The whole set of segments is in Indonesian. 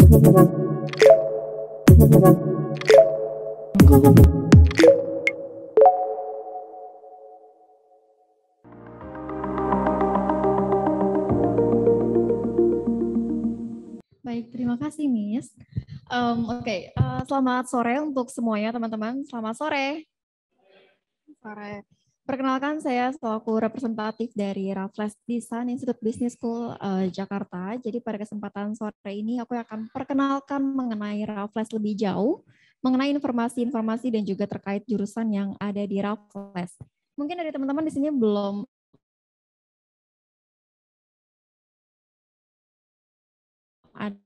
Baik, terima kasih Miss. Selamat sore untuk semuanya teman-teman. Selamat sore. Sore. Perkenalkan saya selaku representatif dari Raffles Design Institute Business School Jakarta. Jadi pada kesempatan sore ini aku akan perkenalkan mengenai Raffles lebih jauh, mengenai informasi-informasi dan juga terkait jurusan yang ada di Raffles. Mungkin dari teman-teman di sini belum ada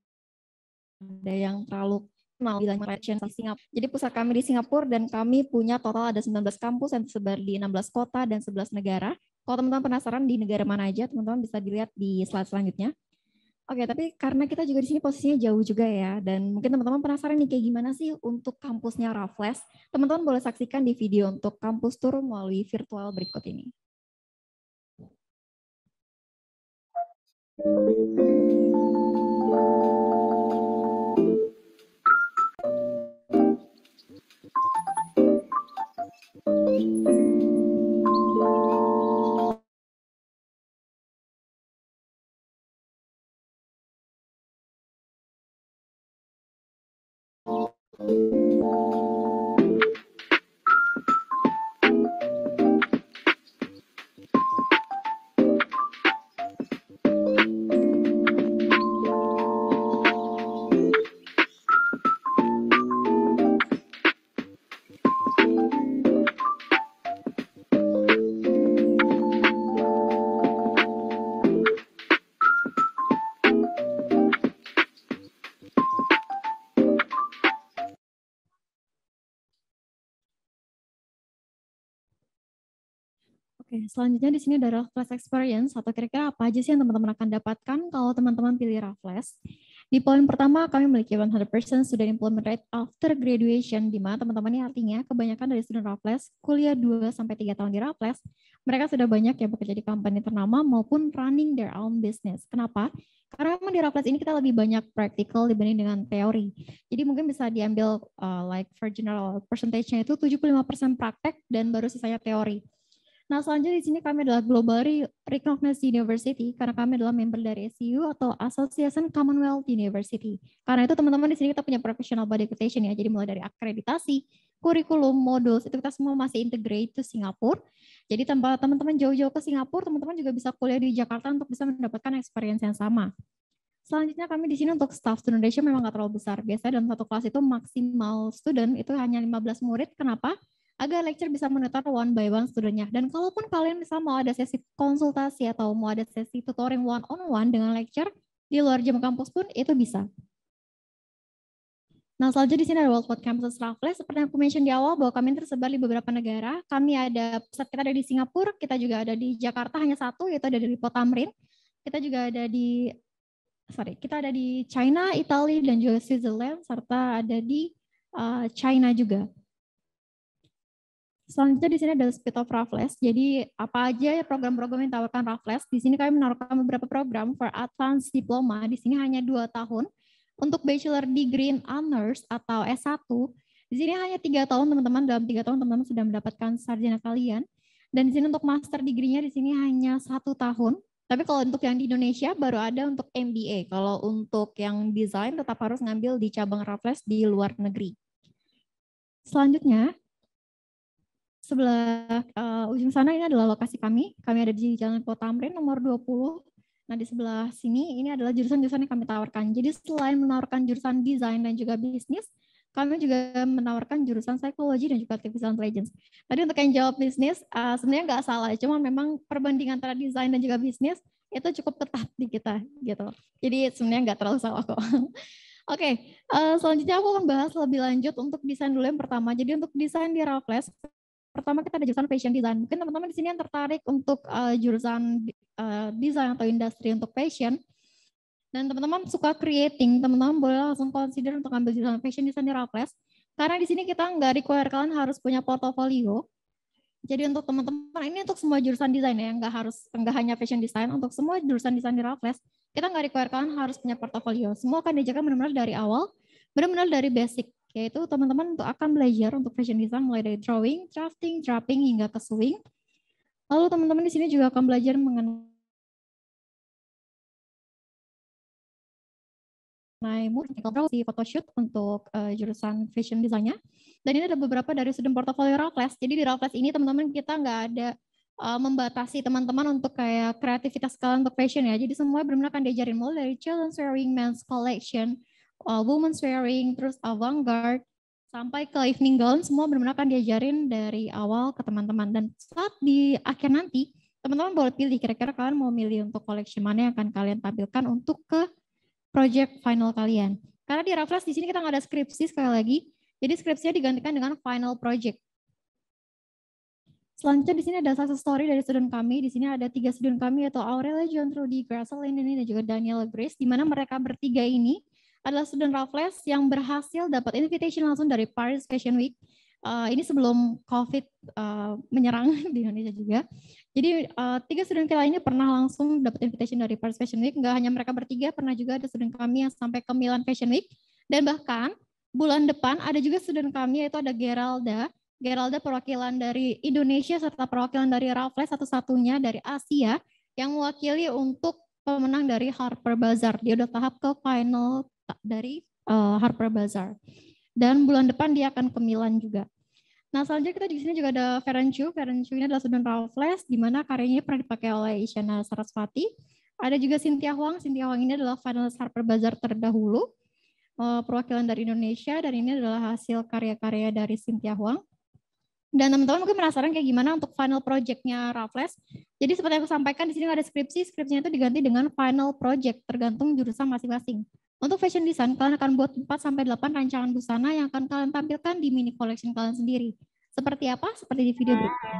yang terlalu kenal bilang di Singapura. Jadi pusat kami di Singapura dan kami punya total ada 19 kampus yang tersebar di 16 kota dan 11 negara. Kalau teman-teman penasaran di negara mana aja, teman-teman bisa dilihat di slide selanjutnya. Oke, tapi karena kita juga di sini posisinya jauh juga ya, dan mungkin teman-teman penasaran nih kayak gimana sih untuk kampusnya Raffles, teman-teman boleh saksikan di video untuk kampus tour melalui virtual berikut ini. Oke, selanjutnya di sini ada Raffles Experience atau kira-kira apa aja sih yang teman-teman akan dapatkan kalau teman-teman pilih Raffles. Di poin pertama kami memiliki 100% student employment rate after graduation, di mana teman-teman ini artinya kebanyakan dari student Raffles kuliah 2-3 tahun di Raffles, mereka sudah banyak ya bekerja di company ternama maupun running their own business. Kenapa? Karena memang di Raffles ini kita lebih banyak practical dibanding dengan teori. Jadi mungkin bisa diambil like for general percentage-nya itu 75% praktek dan baru sisanya teori. Nah, selanjutnya di sini kami adalah Globally Recognized University karena kami adalah member dari SCU atau Association Commonwealth University. Karena itu teman-teman di sini kita punya professional body accreditation ya. Jadi mulai dari akreditasi, kurikulum, modul, itu kita semua masih integrate to Singapura. Jadi tanpa teman-teman jauh-jauh ke Singapura, teman-teman juga bisa kuliah di Jakarta untuk bisa mendapatkan experience yang sama. Selanjutnya kami di sini untuk staff student ratio memang nggak terlalu besar. Biasanya dalam satu kelas itu maksimal student itu hanya 15 murid. Kenapa? Agar lecture bisa monitor one by one studentnya. Dan kalaupun kalian misal mau ada sesi konsultasi atau mau ada sesi tutoring one on one dengan lecture di luar jam kampus pun itu bisa. Nah, selanjutnya di sini ada Worldwide Campus Raffles. Seperti yang aku mention di awal bahwa kami tersebar di beberapa negara. Kami ada pusat kita ada di Singapura, kita juga ada di Jakarta hanya satu yaitu ada di Lipo Tamrin. Kita juga ada di China, Italia dan juga Switzerland serta ada di China juga. Selanjutnya di sini ada Speed of Raffles. Jadi apa aja ya program-program yang ditawarkan Raffles? Di sini kami menawarkan beberapa program for advanced diploma. Di sini hanya 2 tahun. Untuk bachelor degree in honors atau S1, di sini hanya 3 tahun teman-teman. Dalam 3 tahun teman-teman sudah mendapatkan sarjana kalian. Dan di sini untuk master degree-nya di sini hanya 1 tahun. Tapi kalau untuk yang di Indonesia baru ada untuk MBA. Kalau untuk yang desain tetap harus ngambil di cabang Raffles di luar negeri. Selanjutnya, sebelah ujung sana ini adalah lokasi kami. Kami ada di Jalan Kota Tamrin nomor 20. Nah, di sebelah sini ini adalah jurusan-jurusan yang kami tawarkan. Jadi selain menawarkan jurusan desain dan juga bisnis, kami juga menawarkan jurusan psikologi dan juga artificial intelligence. Tadi untuk yang jawab bisnis, sebenarnya nggak salah, cuma memang perbandingan antara desain dan juga bisnis itu cukup ketat di kita gitu. Jadi sebenarnya nggak terlalu salah kok. Oke, selanjutnya aku akan bahas lebih lanjut untuk desain dulu yang pertama. Jadi untuk desain di Raffles, pertama kita ada jurusan fashion design. Mungkin teman-teman di sini yang tertarik untuk jurusan desain atau industri untuk fashion, dan teman-teman suka creating, teman-teman boleh langsung consider untuk ambil jurusan fashion design di Raffles. Karena di sini kita nggak require kalian harus punya portofolio. Jadi untuk teman-teman, ini untuk semua jurusan desain ya, nggak hanya fashion design, untuk semua jurusan desain di Raffles, kita nggak require kalian harus punya portofolio. Semua akan diajarkan benar-benar dari awal, benar-benar dari basic, yaitu teman-teman untuk akan belajar untuk fashion design mulai dari drawing, drafting, draping, hingga ke sewing. Lalu teman-teman di sini juga akan belajar mengenai si photoshoot untuk jurusan fashion design-nya. Dan ini ada beberapa dari student portfolio Raffles. Jadi di Raffles ini teman-teman kita nggak ada membatasi teman-teman untuk kayak kreativitas kalian untuk fashion ya. Jadi semua benar-benar akan diajarin mulai dari children's wearing, men's collection, women's wearing, terus avant-garde, sampai ke evening gown, semua benar-benar akan diajarin dari awal ke teman-teman. Dan saat di akhir nanti, teman-teman boleh pilih kira-kira kalian mau milih untuk collection mana yang akan kalian tampilkan untuk ke project final kalian. Karena di Raffles di sini kita nggak ada skripsi sekali lagi, jadi skripsinya digantikan dengan final project. Selanjutnya di sini ada success story dari student kami. Di sini ada 3 student kami yaitu Aurelia, John, Trudy, Gracelyn, dan juga Daniela Grace, di mana mereka bertiga ini adalah student Raffles yang berhasil dapat invitation langsung dari Paris Fashion Week. Ini sebelum COVID menyerang di Indonesia juga. Jadi 3 student kita ini pernah langsung dapat invitation dari Paris Fashion Week. Nggak hanya mereka bertiga, pernah juga ada student kami yang sampai ke Milan Fashion Week. Dan bahkan bulan depan ada juga student kami yaitu ada Geralda perwakilan dari Indonesia serta perwakilan dari Raffles satu-satunya dari Asia yang mewakili untuk pemenang dari Harper Bazaar. Dia udah tahap ke final dari Harper Bazaar. Dan bulan depan dia akan ke Milan juga. Nah, selanjutnya kita di sini juga ada Ferencu. Ferencu ini adalah student Raffles, di mana karyanya pernah dipakai oleh Isyana Sarasvati. Ada juga Cynthia Huang. Cynthia Huang ini adalah finalis Harper Bazaar terdahulu, perwakilan dari Indonesia, dan ini adalah hasil karya-karya dari Cynthia Huang. Dan teman-teman mungkin penasaran kayak gimana untuk final project-nya Raffles. Jadi seperti yang aku sampaikan di sini ada skripsinya itu diganti dengan final project tergantung jurusan masing-masing. Untuk fashion design kalian akan buat 4-8 rancangan busana yang akan kalian tampilkan di mini collection kalian sendiri. Seperti apa? Seperti di video berikutnya.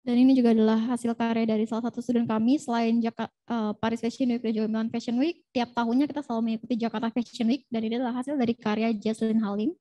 Dan ini juga adalah hasil karya dari salah satu student kami. Selain Paris Fashion Week dan juga Milan Fashion Week, tiap tahunnya kita selalu mengikuti Jakarta Fashion Week. Dan ini adalah hasil dari karya Jaslyn Halim.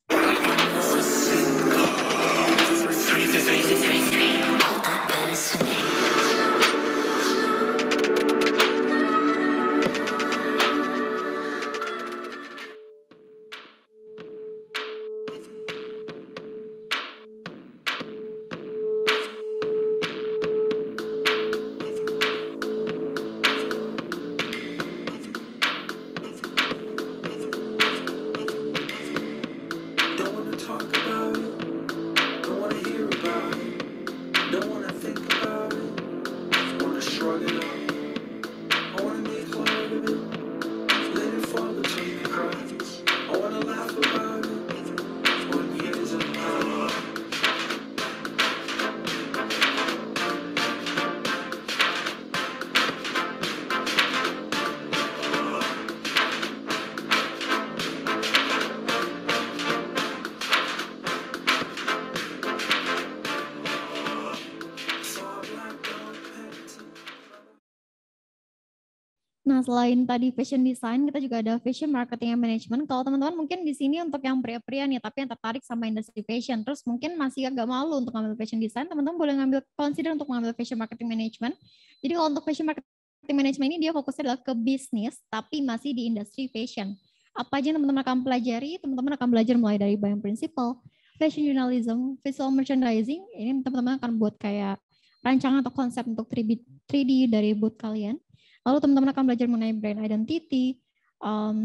Nah, selain tadi fashion design, kita juga ada fashion marketing and management. Kalau teman-teman mungkin di sini untuk yang pria-pria nih, tapi yang tertarik sama industri fashion, terus mungkin masih agak malu untuk ngambil fashion design, teman-teman boleh consider untuk mengambil fashion marketing management. Jadi kalau untuk fashion marketing management ini dia fokusnya adalah ke bisnis, tapi masih di industri fashion. Apa aja yang teman-teman akan pelajari? Teman-teman akan belajar mulai dari buying principle, fashion journalism, visual merchandising. Ini teman-teman akan buat kayak rancangan atau konsep untuk 3D dari booth kalian. Lalu teman-teman akan belajar mengenai brand identity,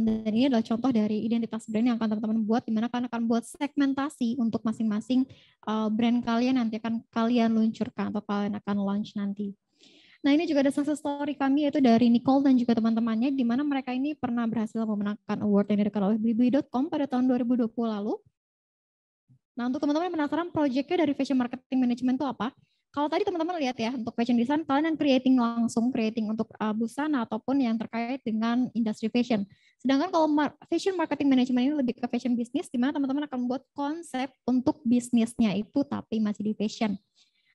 dan ini adalah contoh dari identitas brand yang akan teman-teman buat, di mana kalian akan buat segmentasi untuk masing-masing brand kalian nanti akan kalian luncurkan atau kalian akan launch nanti. Nah, ini juga ada success story kami yaitu dari Nicole dan juga teman-temannya, di mana mereka ini pernah berhasil memenangkan award yang diberikan oleh Blibli.com pada tahun 2020 lalu. Nah, untuk teman-teman yang penasaran proyeknya dari fashion marketing management itu apa? Kalau tadi teman-teman lihat ya, untuk fashion design kalian yang creating untuk busana ataupun yang terkait dengan industri fashion. Sedangkan kalau fashion marketing management ini lebih ke fashion business, di mana teman-teman akan membuat konsep untuk bisnisnya itu tapi masih di fashion.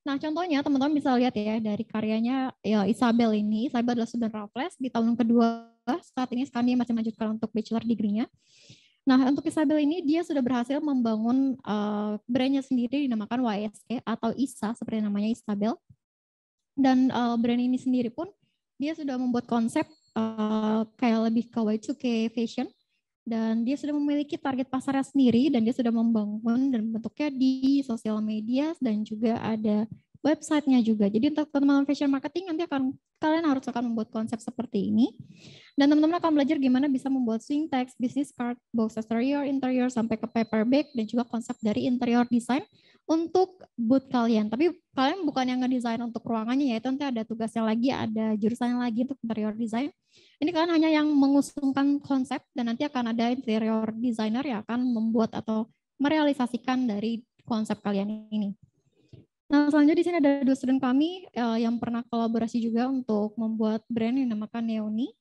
Nah, contohnya teman-teman bisa lihat ya dari karyanya ya Isabel ini. Isabel adalah student Raffles di tahun kedua saat ini, sekarang dia masih melanjutkan untuk bachelor degree-nya. Nah, untuk Isabel ini dia sudah berhasil membangun brandnya sendiri dinamakan YSK atau ISA seperti namanya Isabel. Dan brand ini sendiri pun dia sudah membuat konsep kayak lebih ke Y2K fashion, dan dia sudah memiliki target pasarnya sendiri dan dia sudah membangun dan bentuknya di sosial media dan juga ada websitenya juga. Jadi untuk teman-teman fashion marketing nanti kalian akan membuat konsep seperti ini. Dan teman-teman akan belajar gimana bisa membuat swing text, business card, box exterior, interior, sampai ke paper bag, dan juga konsep dari interior design untuk booth kalian. Tapi kalian bukan yang ngedesain untuk ruangannya ya, itu nanti ada tugasnya lagi, ada jurusannya lagi untuk interior design. Ini kalian hanya yang mengusungkan konsep dan nanti akan ada interior designer yang akan membuat atau merealisasikan dari konsep kalian ini. Nah, selanjutnya di sini ada 2 student kami yang pernah kolaborasi juga untuk membuat brand yang dinamakan Neoni.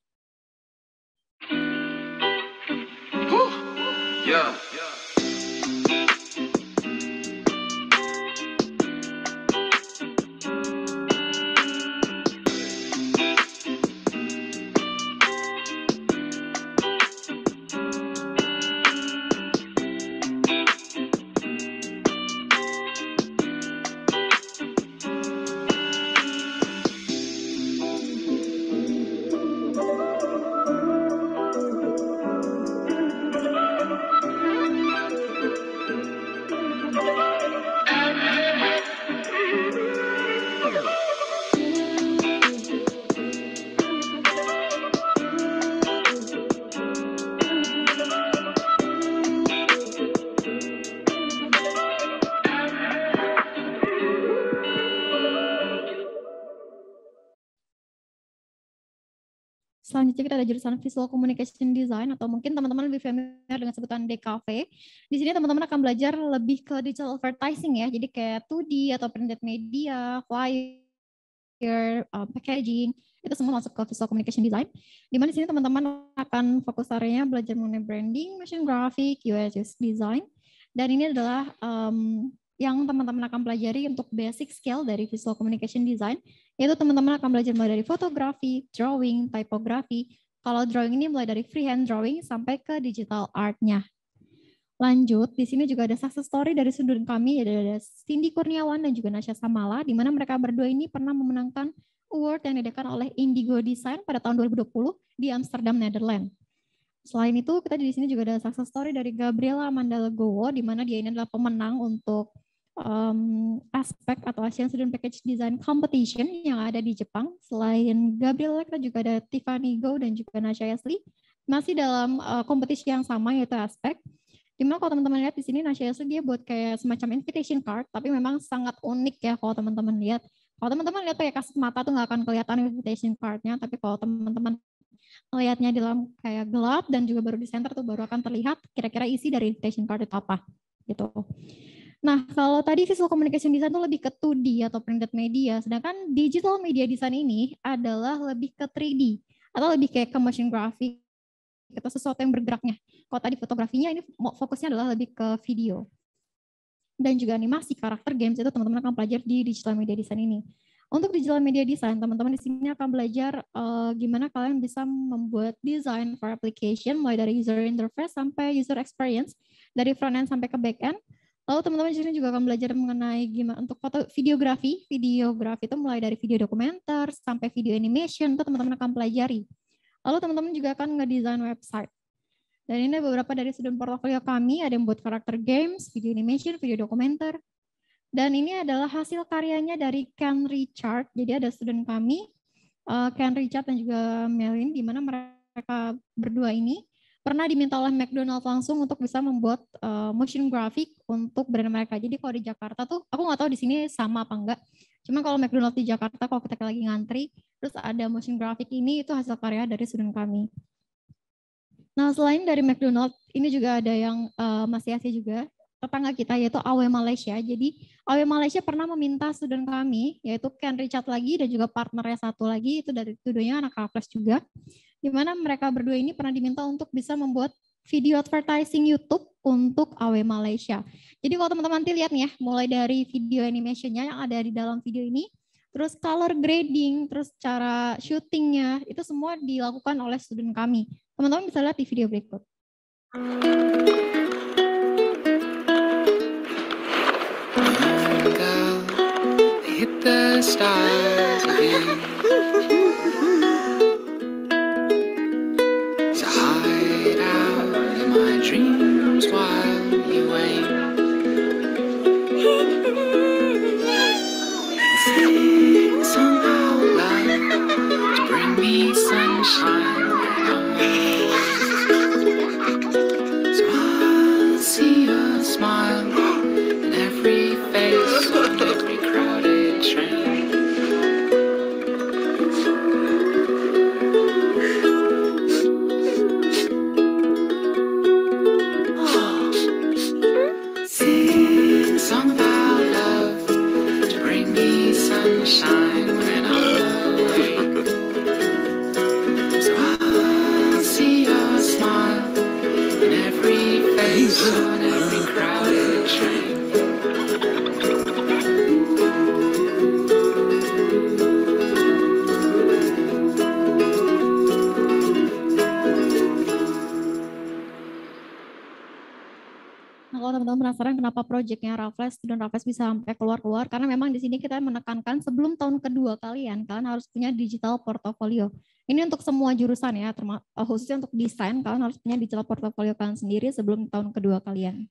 Yeah. Selanjutnya kita ada jurusan Visual Communication Design atau mungkin teman-teman lebih familiar dengan sebutan DKV. Di sini teman-teman akan belajar lebih ke digital advertising ya. Jadi kayak 2D atau printed media, flyer, packaging, itu semua masuk ke Visual Communication Design. Di mana di sini teman-teman akan fokus areanya belajar mengenai branding, motion graphic, UX design. Dan ini adalah yang teman-teman akan pelajari untuk basic skill dari Visual Communication Design, yaitu teman-teman akan belajar mulai dari fotografi, drawing, typography. Kalau drawing ini mulai dari freehand drawing sampai ke digital art-nya. Lanjut, di sini juga ada success story dari sudut kami, ada Cindy Kurniawan dan juga Nasya Samala, di mana mereka berdua ini pernah memenangkan award yang diadakan oleh Indigo Design pada tahun 2020 di Amsterdam, Netherlands. Selain itu, kita di sini juga ada success story dari Gabriela Amanda Legowo, di mana dia ini adalah pemenang untuk aspek atau Asian Student Package Design Competition yang ada di Jepang. Selain Gabriela, kita juga ada Tiffany Go dan juga Nasha Ashley masih dalam kompetisi yang sama, yaitu aspek. Dimana kalau teman-teman lihat di sini Nasha Ashley dia buat kayak semacam invitation card, tapi memang sangat unik ya kalau teman-teman lihat. Kalau teman-teman lihat pakai kasat mata tuh nggak akan kelihatan invitation card-nya, tapi kalau teman-teman melihatnya di dalam kayak gelap dan juga baru di center tuh baru akan terlihat kira-kira isi dari invitation card itu apa gitu. Nah, kalau tadi visual communication design itu lebih ke 2D atau printed media, sedangkan digital media design ini adalah lebih ke 3D atau lebih kayak ke motion graphic atau sesuatu yang bergeraknya. Kalau tadi fotografinya ini fokusnya adalah lebih ke video. Dan juga animasi, karakter games itu teman-teman akan belajar di digital media design ini. Untuk digital media design, teman-teman di sini akan belajar gimana kalian bisa membuat design for application mulai dari user interface sampai user experience, dari front end sampai ke back end. Lalu teman-teman di sini juga akan belajar mengenai gimana untuk videografi. Videografi itu mulai dari video dokumenter sampai video animation, itu teman-teman akan pelajari. Lalu teman-teman juga akan ngedesain website. Dan ini beberapa dari student portfolio kami, ada yang buat karakter games, video animation, video dokumenter. Dan ini adalah hasil karyanya dari Ken Richard. Jadi ada student kami, Ken Richard dan juga Melin, di mana mereka berdua ini pernah diminta oleh McDonald's langsung untuk bisa membuat motion graphic untuk brand mereka. Jadi kalau di Jakarta tuh, aku nggak tahu di sini sama apa enggak. Cuma kalau McDonald's di Jakarta, kalau kita lagi ngantri, terus ada motion graphic ini, itu hasil karya dari student kami. Nah, selain dari McDonald's, ini juga ada yang masih Asia juga. tetangga kita yaitu AW Malaysia. Jadi AW Malaysia pernah meminta student kami yaitu Ken Richard lagi dan juga partnernya satu lagi itu dari studionya anak Raffles juga. Di mana mereka berdua ini pernah diminta untuk bisa membuat video advertising YouTube untuk AW Malaysia. Jadi kalau teman-teman lihat nih ya, mulai dari video animationnya yang ada di dalam video ini, terus color grading, terus cara syutingnya, itu semua dilakukan oleh student kami. Teman-teman bisa lihat di video berikut. Hit the stars again. So hide out in my dreams while you wait. Sing somehow love to bring me sunshine. So I'll see your smile in every face, on every crowded train. Sing a song about love to bring me sunshine when I'm awake. So I'll see your smile in every face, on every crowded train. Nah, kalau teman-teman penasaran kenapa proyeknya Raffles, student Raffles bisa sampai keluar-keluar, karena memang di sini kita menekankan sebelum tahun kedua kalian harus punya digital portfolio. Ini untuk semua jurusan ya, khususnya untuk desain, kalian harus punya digital portfolio kalian sendiri sebelum tahun kedua kalian.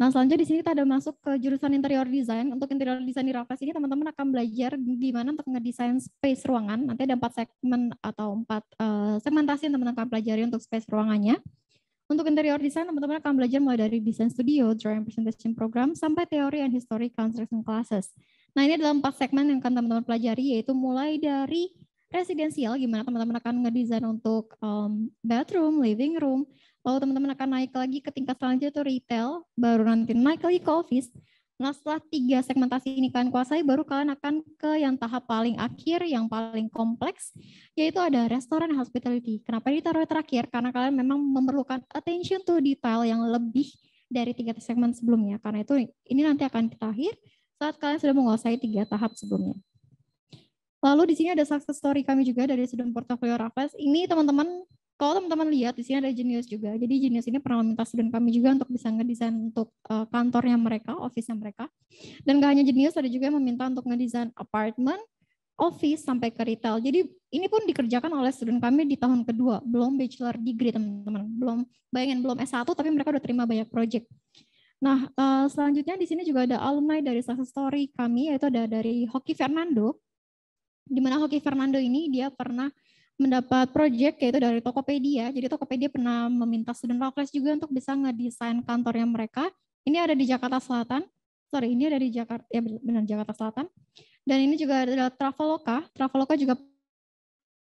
Nah, selanjutnya di sini kita ada masuk ke jurusan interior design. Untuk interior design di Raffles ini teman-teman akan belajar gimana untuk ngedesain space ruangan. Nanti ada 4 segmen atau 4 segmentasi yang teman-teman akan pelajari untuk space ruangannya. Untuk interior design, teman-teman akan belajar mulai dari design studio, drawing presentation program, sampai teori and history construction classes. Nah, ini adalah 4 segmen yang akan teman-teman pelajari, yaitu mulai dari residensial, gimana teman-teman akan ngedesain untuk bedroom, living room, lalu teman-teman akan naik lagi ke tingkat selanjutnya itu retail, baru nanti naik lagi ke office. Nah, setelah 3 segmentasi ini kalian kuasai, baru kalian akan ke yang tahap paling akhir, yang paling kompleks, yaitu ada restoran hospitality. Kenapa ditaruh terakhir? Karena kalian memang memerlukan attention to detail yang lebih dari 3 segmen sebelumnya. Karena itu ini nanti akan terakhir saat kalian sudah menguasai 3 tahap sebelumnya. Lalu di sini ada success story kami juga dari student portfolio Raffles. Ini teman-teman, kalau teman-teman lihat di sini ada Genius juga. Jadi Genius ini pernah meminta student kami juga untuk bisa ngedesain untuk kantornya mereka, office-nya mereka. Dan gak hanya Genius, ada juga yang meminta untuk ngedesain apartment, office, sampai ke retail. Jadi ini pun dikerjakan oleh student kami di tahun kedua, belum bachelor degree teman-teman. Belum S1 tapi mereka udah terima banyak project. Nah, selanjutnya di sini juga ada alumni dari success story kami, yaitu ada dari Hoki Fernando. Di mana Hoki Fernando ini dia pernah mendapat project yaitu dari Tokopedia. Jadi Tokopedia pernah meminta student Raffles juga untuk bisa ngedesain kantornya mereka. Ini ada di Jakarta Selatan. Ini ada di Jakarta, ya benar Jakarta Selatan. Dan ini juga ada Traveloka. Traveloka juga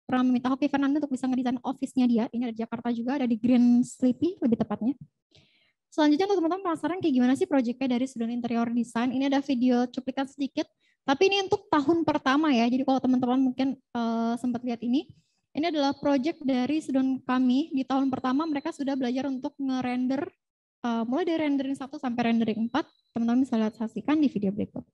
pernah meminta Hoki Fernando untuk bisa ngedesain office-nya dia. Ini ada di Jakarta juga, ada di Green Sleepy lebih tepatnya. Selanjutnya teman-teman penasaran kayak gimana sih proyeknya dari student interior design. Ini ada video cuplikan sedikit. Tapi ini untuk tahun pertama ya. Jadi kalau teman-teman mungkin sempat lihat ini adalah proyek dari student kami di tahun pertama. Mereka sudah belajar untuk nge-render mulai dari rendering 1 sampai rendering 4. Teman-teman bisa lihat saksikan di video berikut.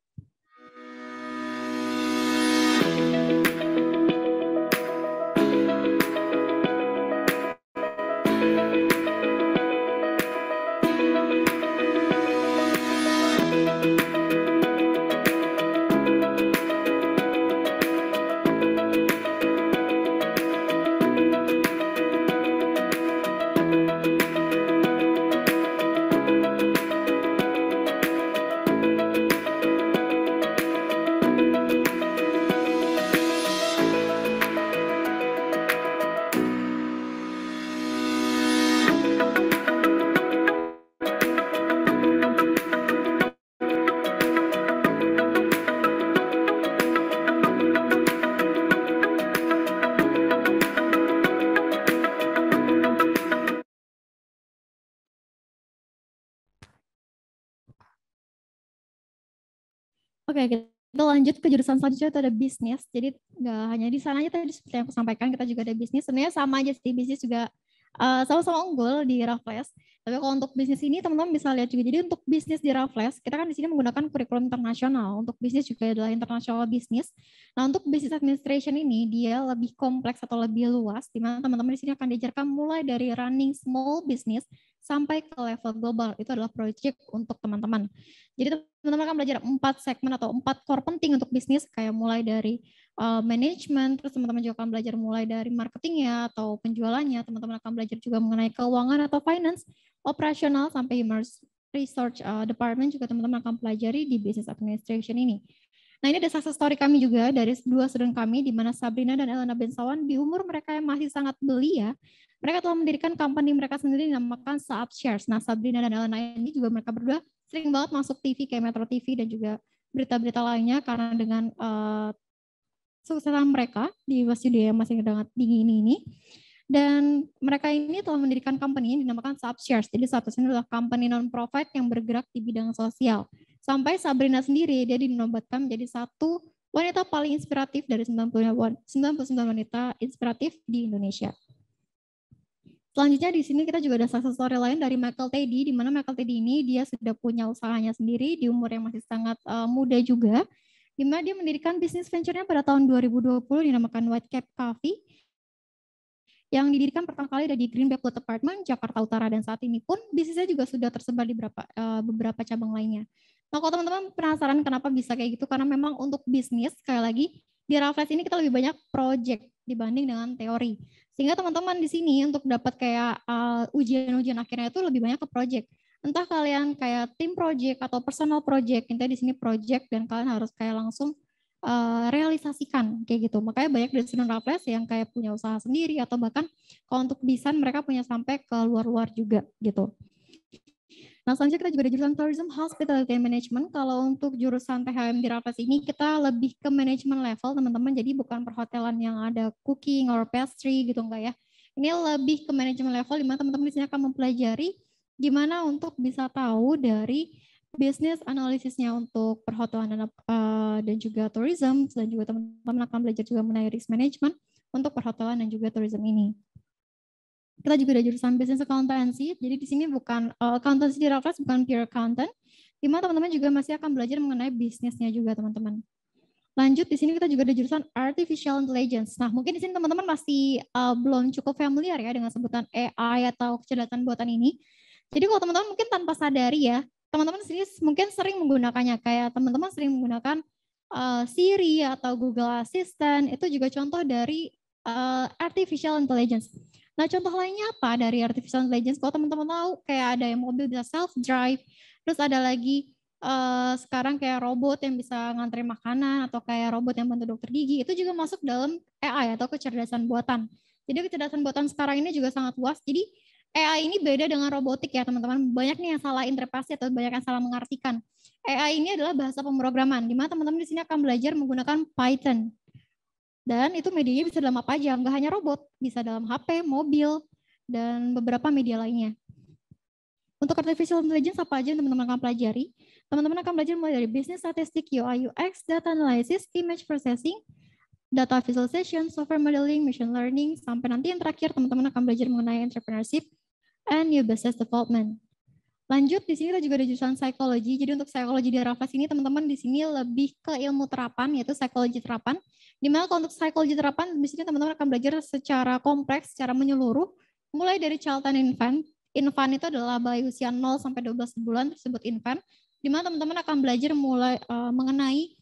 Oke, kita lanjut ke jurusan selanjutnya itu ada bisnis. Jadi nggak hanya di sana aja tadi seperti yang aku sampaikan, kita juga ada bisnis. Sebenarnya sama aja sih, bisnis juga sama-sama unggul di Raffles. Tapi kalau untuk bisnis ini teman-teman bisa lihat juga. Jadi untuk bisnis di Raffles, kita kan di sini menggunakan kurikulum internasional. Untuk bisnis juga adalah international business. Nah, untuk business administration ini dia lebih kompleks atau lebih luas, di mana teman-teman di sini akan diajarkan mulai dari running small business sampai ke level global. Itu adalah project untuk teman-teman. Jadi teman-teman akan belajar 4 segmen atau 4 core penting untuk bisnis, kayak mulai dari manajemen, terus teman-teman juga akan belajar mulai dari marketingnya atau penjualannya, teman-teman akan belajar juga mengenai keuangan atau finance, operasional, sampai human research department juga teman-teman akan pelajari di business administration ini. Nah, ini ada success story kami juga dari dua student kami, di mana Sabrina dan Elena Bensawan di umur mereka yang masih sangat belia, mereka telah mendirikan company mereka sendiri dinamakan Saab Shares. Nah, Sabrina dan Elena ini juga mereka berdua sering banget masuk TV kayak Metro TV dan juga berita-berita lainnya karena dengan suksesan mereka di studio yang masih sangat tinggi ini. Dan mereka ini telah mendirikan company yang dinamakan Saab Shares. Jadi Saab Shares ini adalah company non-profit yang bergerak di bidang sosial. Sampai Sabrina sendiri, dia dinobatkan menjadi satu wanita paling inspiratif dari 99 wanita inspiratif di Indonesia. Selanjutnya di sini kita juga ada success story lain dari Michael Teddy, di mana Michael Teddy ini dia sudah punya usahanya sendiri di umur yang masih sangat muda juga, di mana dia mendirikan bisnis venture-nya pada tahun 2020 dinamakan White Cap Coffee, yang didirikan pertama kali ada di Greenback Plot Apartment, Jakarta Utara, dan saat ini pun bisnisnya juga sudah tersebar di beberapa cabang lainnya. Nah, kalau teman-teman penasaran kenapa bisa kayak gitu, karena memang untuk bisnis, sekali lagi, di Raffles ini kita lebih banyak project dibanding dengan teori. Sehingga teman-teman di sini untuk dapat kayak ujian-ujian akhirnya itu lebih banyak ke project. Entah kalian kayak tim project atau personal project, intinya di sini project dan kalian harus kayak langsung realisasikan kayak gitu. Makanya banyak dari student Raffles yang kayak punya usaha sendiri atau bahkan kalau untuk desain mereka punya sampai ke luar-luar juga gitu. Nah, selanjutnya kita juga ada jurusan Tourism Hospitality and Management. Kalau untuk jurusan THM di Raffles ini kita lebih ke manajemen level teman-teman. Jadi bukan perhotelan yang ada cooking or pastry gitu enggak ya. Ini lebih ke manajemen level di mana teman-teman di sini akan mempelajari gimana untuk bisa tahu dari bisnis analisisnya untuk perhotelan dan juga tourism, dan juga teman-teman akan belajar juga mengenai risk management untuk perhotelan dan juga tourism ini. Kita juga ada jurusan business accountancy, jadi di sini bukan accountancy di Raffles bukan pure accountant, di mana teman-teman juga masih akan belajar mengenai bisnisnya juga teman-teman. Lanjut di sini kita juga ada jurusan artificial intelligence. Nah, mungkin di sini teman-teman masih belum cukup familiar ya dengan sebutan AI atau kecerdasan buatan ini. Jadi kalau teman-teman mungkin tanpa sadari ya, teman-teman sendiri mungkin sering menggunakannya, kayak teman-teman sering menggunakan Siri atau Google Assistant, itu juga contoh dari artificial intelligence. Nah, contoh lainnya apa dari artificial intelligence? Kalau teman-teman tahu kayak ada yang mobil bisa self drive, terus ada lagi sekarang kayak robot yang bisa ngantri makanan atau kayak robot yang bantu dokter gigi, itu juga masuk dalam AI atau kecerdasan buatan. Jadi kecerdasan buatan sekarang ini juga sangat luas. Jadi AI ini beda dengan robotik ya teman-teman. Banyak nih yang salah interpretasi atau banyak yang salah mengartikan. AI ini adalah bahasa pemrograman, di mana teman-teman di sini akan belajar menggunakan Python. Dan itu medianya bisa dalam apa aja, nggak hanya robot, bisa dalam HP, mobil, dan beberapa media lainnya. Untuk artificial intelligence apa aja yang teman-teman akan pelajari? Teman-teman akan belajar mulai dari business statistik, UI UX, data analysis, image processing, data visualization, software modeling, machine learning, sampai nanti yang terakhir teman-teman akan belajar mengenai entrepreneurship and new business development. Lanjut, di sini kita juga ada jurusan psikologi. Jadi untuk psikologi di Raffles ini teman-teman di sini lebih ke ilmu terapan, yaitu psikologi terapan. Dimana kalau untuk psikologi terapan, di sini teman-teman akan belajar secara kompleks, secara menyeluruh, mulai dari child and infant. Infant itu adalah bayi usia 0 sampai 12 bulan tersebut infant. Dimana teman-teman akan belajar mulai mengenai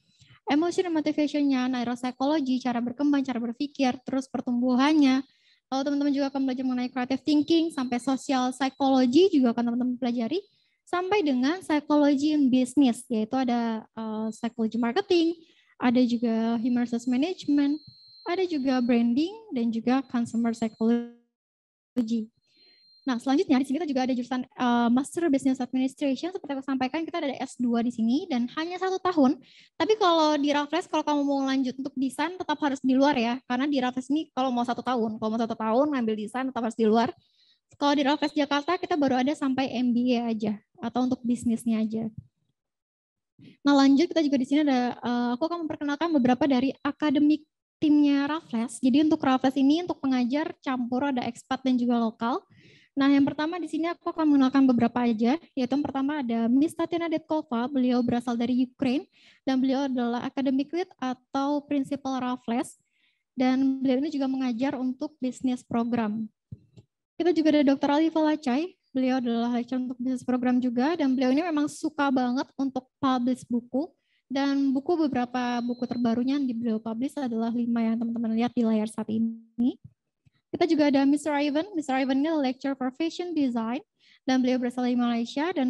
emosi dan motivasinya, neuropsikologi, cara berkembang, cara berpikir, terus pertumbuhannya. Lalu teman-teman juga akan belajar mengenai creative thinking, sampai social psychology juga akan teman-teman pelajari, sampai dengan psychology in business, yaitu ada psychology marketing, ada juga human resource management, ada juga branding, dan juga consumer psychology. Nah, selanjutnya di sini kita juga ada jurusan Master Business Administration. Seperti aku sampaikan, kita ada S2 di sini dan hanya 1 tahun. Tapi kalau di Raffles, kalau kamu mau lanjut untuk desain, tetap harus di luar ya. Karena di Raffles ini kalau mau 1 tahun, ngambil desain tetap harus di luar. Kalau di Raffles Jakarta, kita baru ada sampai MBA aja atau untuk bisnisnya aja. Nah lanjut kita juga di sini ada, aku akan memperkenalkan beberapa dari akademik timnya Raffles. Jadi untuk Raffles ini untuk pengajar campur ada ekspat dan juga lokal. Nah yang pertama di sini aku akan mengenalkan beberapa aja, yaitu yang pertama ada Miss Tatiana Detkova, beliau berasal dari Ukraine dan beliau adalah academic lead atau principal Raffles dan beliau ini juga mengajar untuk bisnis program. Kita juga ada Dr. Alifa Lacai, beliau adalah lecturer untuk bisnis program juga dan beliau ini memang suka banget untuk publish buku dan beberapa buku terbarunya yang beliau publish adalah 5 yang teman-teman lihat di layar saat ini. Kita juga ada Mr. Ivan. Mr. Ivan ini lecturer for fashion design dan beliau berasal dari Malaysia dan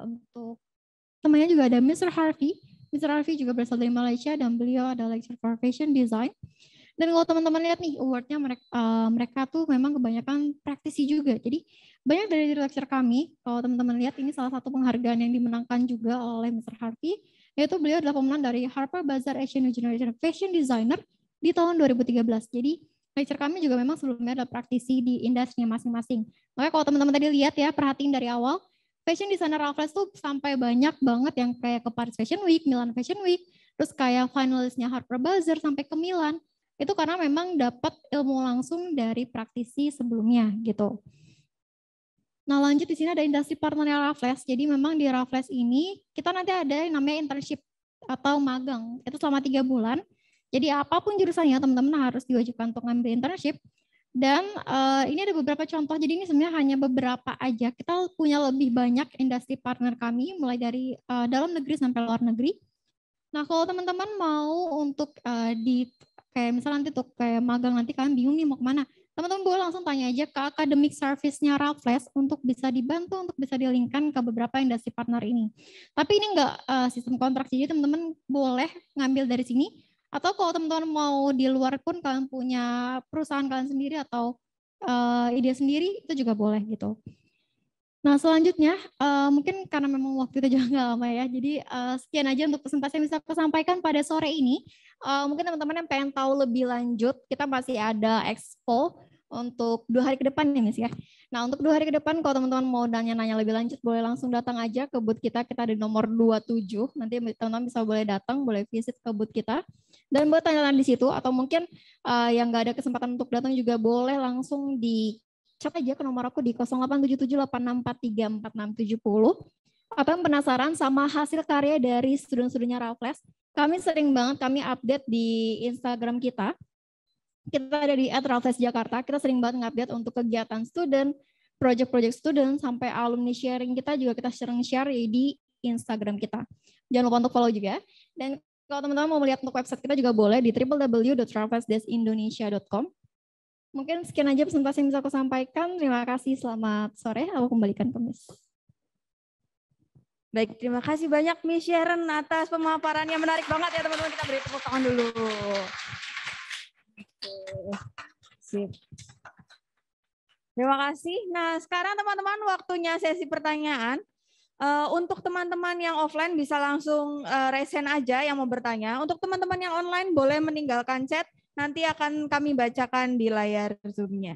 untuk temannya juga ada Mr. Harvey. Mr. Harvey juga berasal dari Malaysia dan beliau adalah lecturer for fashion design. Dan kalau teman-teman lihat nih award-nya mereka tuh memang kebanyakan praktisi juga. Jadi banyak dari lecturer kami, kalau teman-teman lihat ini salah satu penghargaan yang dimenangkan juga oleh Mr. Harvey, yaitu beliau adalah pemenang dari Harper Bazaar Asian New Generation Fashion Designer di tahun 2013. Jadi lecturer kami juga memang sebelumnya adalah praktisi di industrinya masing-masing. Makanya kalau teman-teman tadi lihat ya, perhatiin dari awal, fashion designer Raffles tuh sampai banyak banget yang kayak ke Paris Fashion Week, Milan Fashion Week, terus kayak finalisnya Harper Bazaar sampai ke Milan. Itu karena memang dapat ilmu langsung dari praktisi sebelumnya gitu. Nah lanjut di sini ada industri partnernya Raffles. Jadi memang di Raffles ini kita nanti ada yang namanya internship atau magang. Itu selama 3 bulan. Jadi apapun jurusannya teman-teman harus diwajibkan untuk ngambil internship. Dan ini ada beberapa contoh, jadi ini sebenarnya hanya beberapa aja. Kita punya lebih banyak industri partner kami, mulai dari dalam negeri sampai luar negeri. Nah kalau teman-teman mau untuk di kayak misalnya nanti tuh kayak magang nanti kalian bingung nih mau kemana, teman-teman boleh langsung tanya aja ke academic service-nya Raffles untuk bisa dibantu, untuk bisa dilingkan ke beberapa industri partner ini. Tapi ini enggak sistem kontrak, jadi teman-teman boleh ngambil dari sini. Atau kalau teman-teman mau di luar pun kalian punya perusahaan kalian sendiri atau ide sendiri, itu juga boleh gitu. Nah selanjutnya, mungkin karena memang waktu itu juga nggak lama ya, jadi sekian aja untuk presentasi yang bisa aku sampaikan pada sore ini. Mungkin teman-teman yang pengen tahu lebih lanjut, kita masih ada expo untuk 2 hari ke depan nih Miss ya. Nah untuk 2 hari ke depan, kalau teman-teman mau nanya-nanya lebih lanjut, boleh langsung datang aja ke booth kita ada di nomor 27, nanti teman-teman bisa boleh datang, boleh visit ke booth kita, dan buat tanya-tanya di situ, atau mungkin yang nggak ada kesempatan untuk datang juga boleh langsung di chat aja ke nomor aku di 087786434670 atau yang penasaran sama hasil karya dari student-studentnya Raffles. Kami sering banget kami update di Instagram kita. Kita ada di @rafflesjakarta. Kita sering banget ngupdate untuk kegiatan student, project-project student sampai alumni sharing kita juga kita sering share di Instagram kita. Jangan lupa untuk follow juga. Dan kalau teman-teman mau melihat untuk website kita juga boleh di www.raffles-indonesia.com. Mungkin sekian aja presentasi yang bisa aku sampaikan. Terima kasih, selamat sore. Aku kembalikan ke Miss. Baik, terima kasih banyak Miss Sharon atas pemaparan yang menarik banget ya teman-teman. Kita beri tepuk tangan dulu. Sip. Terima kasih. Nah sekarang teman-teman waktunya sesi pertanyaan. Untuk teman-teman yang offline bisa langsung raise hand aja yang mau bertanya. Untuk teman-teman yang online boleh meninggalkan chat. Nanti akan kami bacakan di layar Zoom-nya.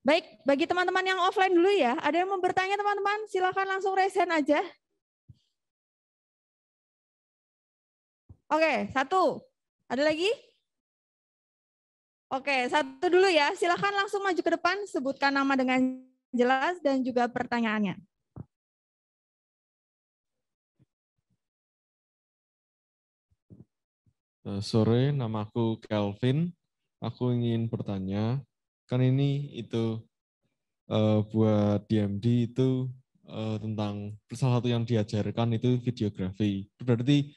Baik, bagi teman-teman yang offline dulu ya. Ada yang mau bertanya teman-teman? Silakan langsung raise hand aja. Oke, 1. Ada lagi? Oke, 1 dulu ya. Silakan langsung maju ke depan. Sebutkan nama dengan jelas dan juga pertanyaannya. Sore, namaku Kelvin. Aku ingin bertanya, kan ini itu buat DMD itu tentang salah satu yang diajarkan itu videografi. Berarti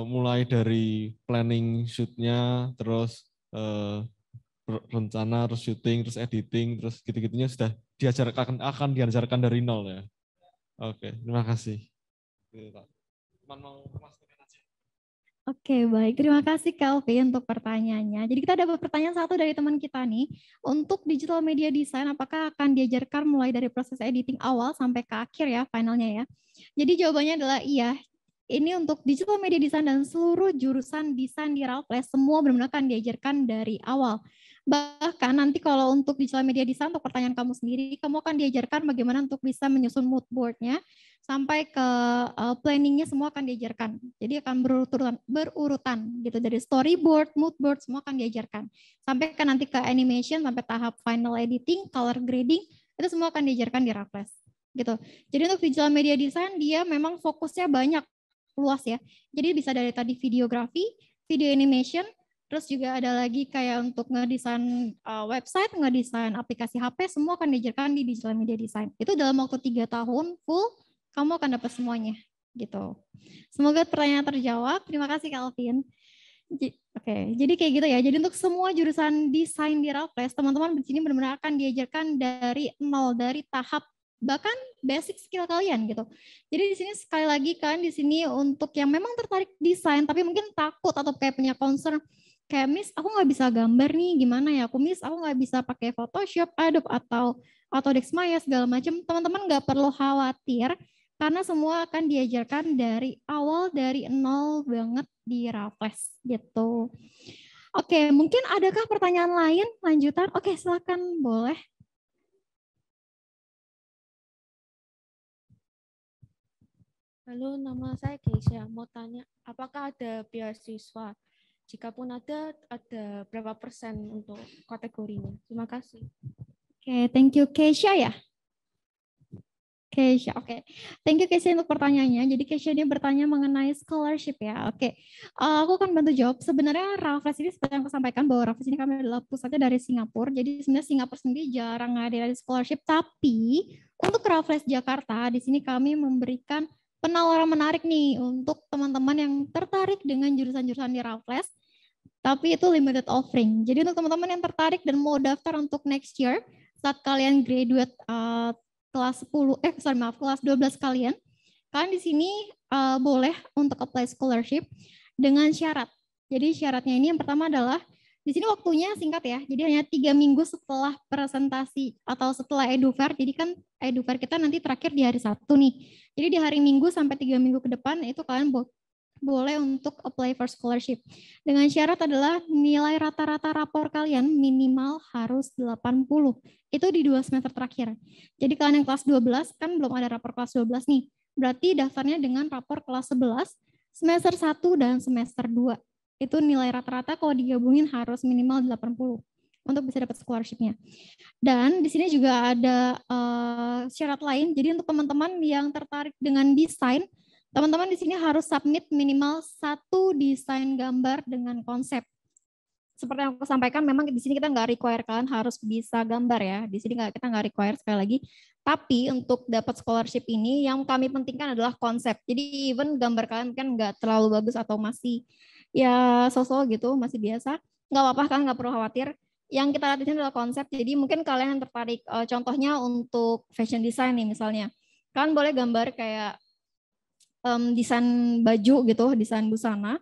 mulai dari planning shootnya, terus rencana, terus syuting, terus editing, terus gitu-gitunya sudah akan diajarkan dari nol ya. Oke, terima kasih. Oke, baik. Terima kasih Kelvin untuk pertanyaannya. Jadi kita dapat pertanyaan satu dari teman kita nih. Untuk digital media design, apakah akan diajarkan mulai dari proses editing awal sampai ke akhir ya, finalnya ya? Jadi jawabannya adalah iya. Ini untuk digital media design dan seluruh jurusan desain di Raffles, semua benar-benar akan diajarkan dari awal. Bahkan nanti kalau untuk digital media design, untuk pertanyaan kamu sendiri, kamu akan diajarkan bagaimana untuk bisa menyusun mood board-nya, sampai ke planningnya semua akan diajarkan. Jadi akan berurutan gitu, dari storyboard, mood board, semua akan diajarkan. Sampai ke nanti ke animation, sampai tahap final editing, color grading, itu semua akan diajarkan di Raffles. Gitu. Jadi untuk digital media design, dia memang fokusnya banyak, luas ya. Jadi bisa dari tadi videografi, video animation, terus juga ada lagi kayak untuk ngedesain website, ngedesain aplikasi HP, semua akan diajarkan di digital media design. Itu dalam waktu 3 tahun full, kamu akan dapat semuanya gitu. Semoga pertanyaan terjawab. Terima kasih Calvin. Oke, jadi kayak gitu ya. Jadi untuk semua jurusan desain di Raffles, teman-teman di sini benar-benar akan diajarkan dari nol, dari tahap bahkan basic skill kalian gitu. Jadi di sini sekali lagi kan di sini untuk yang memang tertarik desain tapi mungkin takut atau kayak punya concern kayak Miss aku nggak bisa gambar nih, gimana ya aku Miss aku nggak bisa pakai Photoshop, Adobe atau Autodesk Maya segala macam. Teman-teman nggak perlu khawatir karena semua akan diajarkan dari awal, dari nol banget di Raffles gitu. Oke, mungkin adakah pertanyaan lain lanjutan? Oke, silakan boleh. Halo, nama saya Keisha. Mau tanya, apakah ada beasiswa? Jikapun ada berapa persen untuk kategorinya? Terima kasih. Oke, thank you Keisha ya. Keisha, oke. Thank you Keisha untuk pertanyaannya. Jadi Keisha dia bertanya mengenai scholarship ya. Oke, aku akan bantu jawab. Sebenarnya Raffles ini seperti yang aku sampaikan bahwa Raffles ini kami adalah pusatnya dari Singapura. Jadi sebenarnya Singapura sendiri jarang ngadain scholarship. Tapi untuk Raffles Jakarta di sini kami memberikan penawaran menarik nih untuk teman-teman yang tertarik dengan jurusan-jurusan di Raffles. Tapi itu limited offering. Jadi untuk teman-teman yang tertarik dan mau daftar untuk next year saat kalian graduate kelas 10 kelas 12 kalian di sini boleh untuk apply scholarship dengan syarat. Jadi syaratnya ini yang pertama adalah di sini waktunya singkat ya. Jadi hanya 3 minggu setelah presentasi atau setelah EduFair. Jadi kan EduFair kita nanti terakhir di hari Sabtu nih. Jadi di hari Minggu sampai 3 minggu ke depan itu kalian boleh untuk apply for scholarship. Dengan syarat adalah nilai rata-rata rapor kalian minimal harus 80. Itu di 2 semester terakhir. Jadi kalian yang kelas 12 kan belum ada rapor kelas 12 nih. Berarti daftarnya dengan rapor kelas 11, semester 1 dan semester 2. Itu nilai rata-rata kalau digabungin harus minimal 80 untuk bisa dapat scholarship-nya. Dan di sini juga ada syarat lain. Jadi untuk teman-teman yang tertarik dengan desain, teman-teman di sini harus submit minimal 1 desain gambar dengan konsep. Seperti yang aku sampaikan, memang di sini kita nggak require kalian harus bisa gambar ya. Di sini kita nggak require sekali lagi. Tapi untuk dapat scholarship ini, yang kami pentingkan adalah konsep. Jadi even gambar kalian kan nggak terlalu bagus atau masih ya sosok gitu, masih biasa. Nggak apa-apa kan, nggak perlu khawatir. Yang kita lihat di sini adalah konsep. Jadi mungkin kalian yang tertarik, contohnya untuk fashion design nih misalnya. Kalian boleh gambar kayak desain baju gitu, desain busana.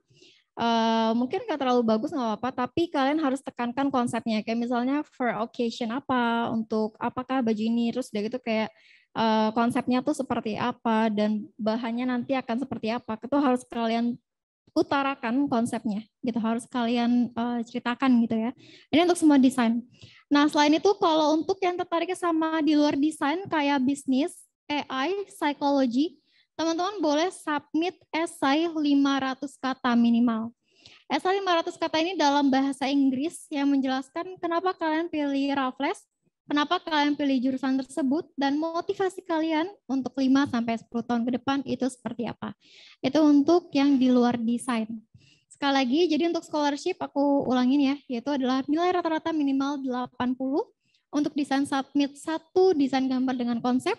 Mungkin nggak terlalu bagus nggak apa-apa, tapi kalian harus tekankan konsepnya. Kayak misalnya for occasion apa, untuk apakah baju ini, terus udah gitu kayak konsepnya tuh seperti apa dan bahannya nanti akan seperti apa. Itu harus kalian utarakan konsepnya, gitu harus kalian ceritakan gitu ya. Ini untuk semua desain. Nah selain itu kalau untuk yang tertariknya sama di luar desain kayak bisnis, AI, psikologi, teman-teman boleh submit esai 500 kata minimal. Esai 500 kata ini dalam bahasa Inggris yang menjelaskan kenapa kalian pilih Raffles, kenapa kalian pilih jurusan tersebut, dan motivasi kalian untuk 5-10 tahun ke depan itu seperti apa. Itu untuk yang di luar desain. Sekali lagi, jadi untuk scholarship aku ulangin ya, yaitu adalah nilai rata-rata minimal 80, untuk desain submit 1 desain gambar dengan konsep,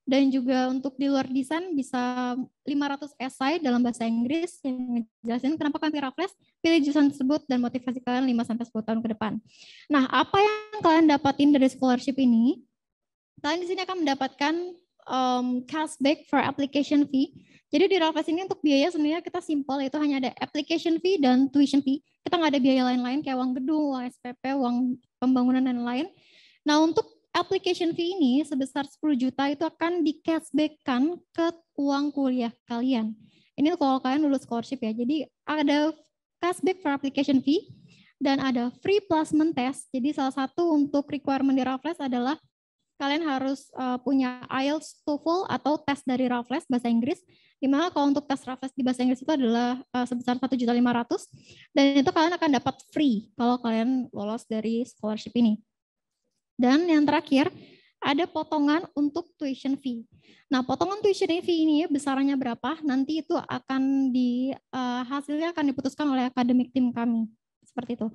dan juga untuk di luar desain bisa 500 esai dalam bahasa Inggris yang menjelaskan kenapa kalian pilih Raffles, pilih jurusan tersebut, dan motivasi kalian 5-10 tahun ke depan. Nah, apa yang kalian dapatin dari scholarship ini? Kalian di sini akan mendapatkan cashback for application fee. Jadi di Raffles ini untuk biaya sebenarnya kita simpel, yaitu hanya ada application fee dan tuition fee. Kita nggak ada biaya lain-lain kayak uang gedung, uang SPP, uang pembangunan, dan lain-lain. Nah, untuk application fee ini sebesar 10 juta itu akan di cashback-kan ke uang kuliah kalian. Ini kalau kalian lulus scholarship ya. Jadi ada cashback for application fee dan ada free placement test. Jadi salah satu untuk requirement di Raffles adalah kalian harus punya IELTS, TOEFL atau tes dari Raffles bahasa Inggris. Dimana kalau untuk tes Raffles di bahasa Inggris itu adalah sebesar 1.500.000 dan itu kalian akan dapat free kalau kalian lolos dari scholarship ini. Dan yang terakhir ada potongan untuk tuition fee. Nah, potongan tuition fee ini besarannya berapa? Nanti itu akan hasilnya akan diputuskan oleh academic team kami. Seperti itu.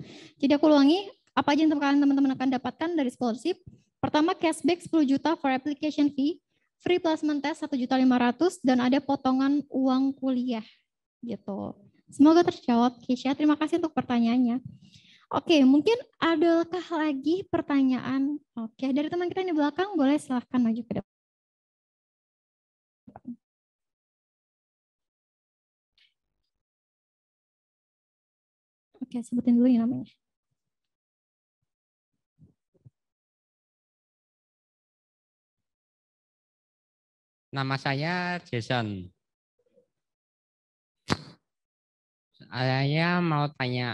Jadi aku ulangi, apa aja yang teman-teman akan dapatkan dari scholarship? Pertama, cashback 10 juta for application fee, free placement test 1.500.000 dan ada potongan uang kuliah gitu. Semoga terjawab, Keisha. Terima kasih untuk pertanyaannya. Oke, mungkin adakah lagi pertanyaan? Oke, dari teman kita yang di belakang boleh silahkan maju ke depan. Oke, sebutin dulu ya namanya. Nama saya Jason. Saya mau tanya,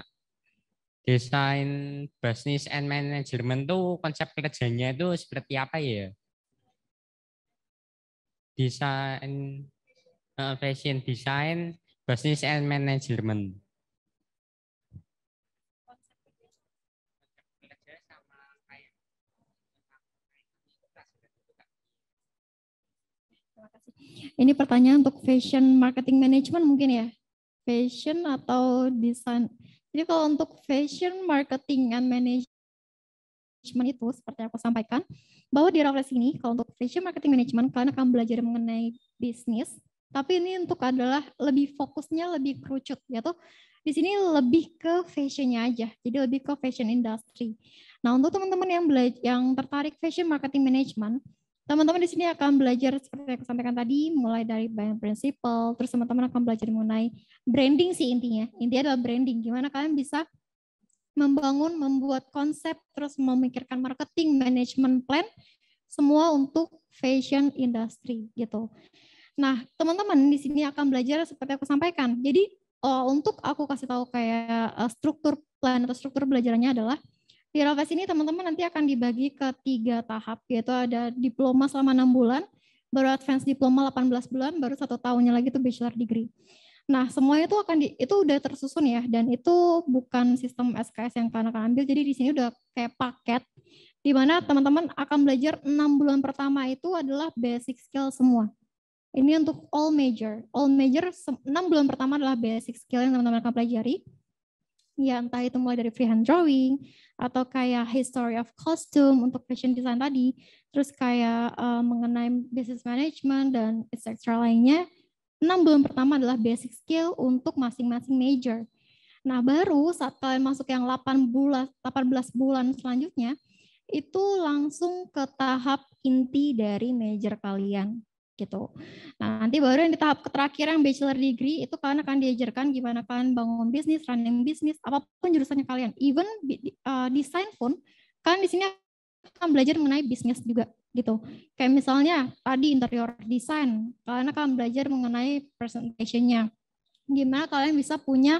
desain business and management tuh konsep kerjanya itu seperti apa ya? Desain, fashion design, business and management. Ini pertanyaan untuk fashion marketing management mungkin ya? Fashion atau desain? Jadi kalau untuk fashion marketing and management itu seperti yang aku sampaikan, bahwa di Raffles ini kalau untuk fashion marketing management kalian akan belajar mengenai bisnis, tapi ini untuk adalah lebih fokusnya lebih kerucut, yaitu di sini lebih ke fashionnya aja, jadi lebih ke fashion industry. Nah untuk teman-teman yang tertarik fashion marketing management, teman-teman di sini akan belajar seperti yang aku sampaikan tadi, mulai dari buying principle, terus teman-teman akan belajar mengenai branding sih intinya. Intinya adalah branding, gimana kalian bisa membuat konsep, terus memikirkan marketing, management plan, semua untuk fashion industry gitu. Nah, teman-teman di sini akan belajar seperti aku sampaikan. Jadi untuk aku kasih tahu kayak struktur plan atau struktur belajarannya adalah di Raffles ini teman-teman nanti akan dibagi ke 3 tahap, yaitu ada diploma selama 6 bulan, baru advance diploma 18 bulan, baru 1 tahunnya lagi itu bachelor degree. Nah, semuanya itu itu udah tersusun ya, dan itu bukan sistem SKS yang kalian akan ambil, jadi di sini udah kayak paket, di mana teman-teman akan belajar 6 bulan pertama itu adalah basic skill semua. Ini untuk all major 6 bulan pertama adalah basic skill yang teman-teman akan pelajari. Ya entah itu mulai dari freehand drawing, atau kayak history of costume untuk fashion design tadi, terus kayak mengenai business management dan etc. lainnya. 6 bulan pertama adalah basic skill untuk masing-masing major. Nah baru saat kalian masuk yang 18 bulan selanjutnya, itu langsung ke tahap inti dari major kalian gitu. Nah, nanti baru yang di tahap terakhir yang bachelor degree itu kalian akan diajarkan gimana kalian bangun bisnis, running bisnis, apapun jurusannya kalian. Even desain pun kalian di sini akan belajar mengenai bisnis juga gitu. Kayak misalnya tadi interior design, kalian akan belajar mengenai presentation-nya. Gimana kalian bisa punya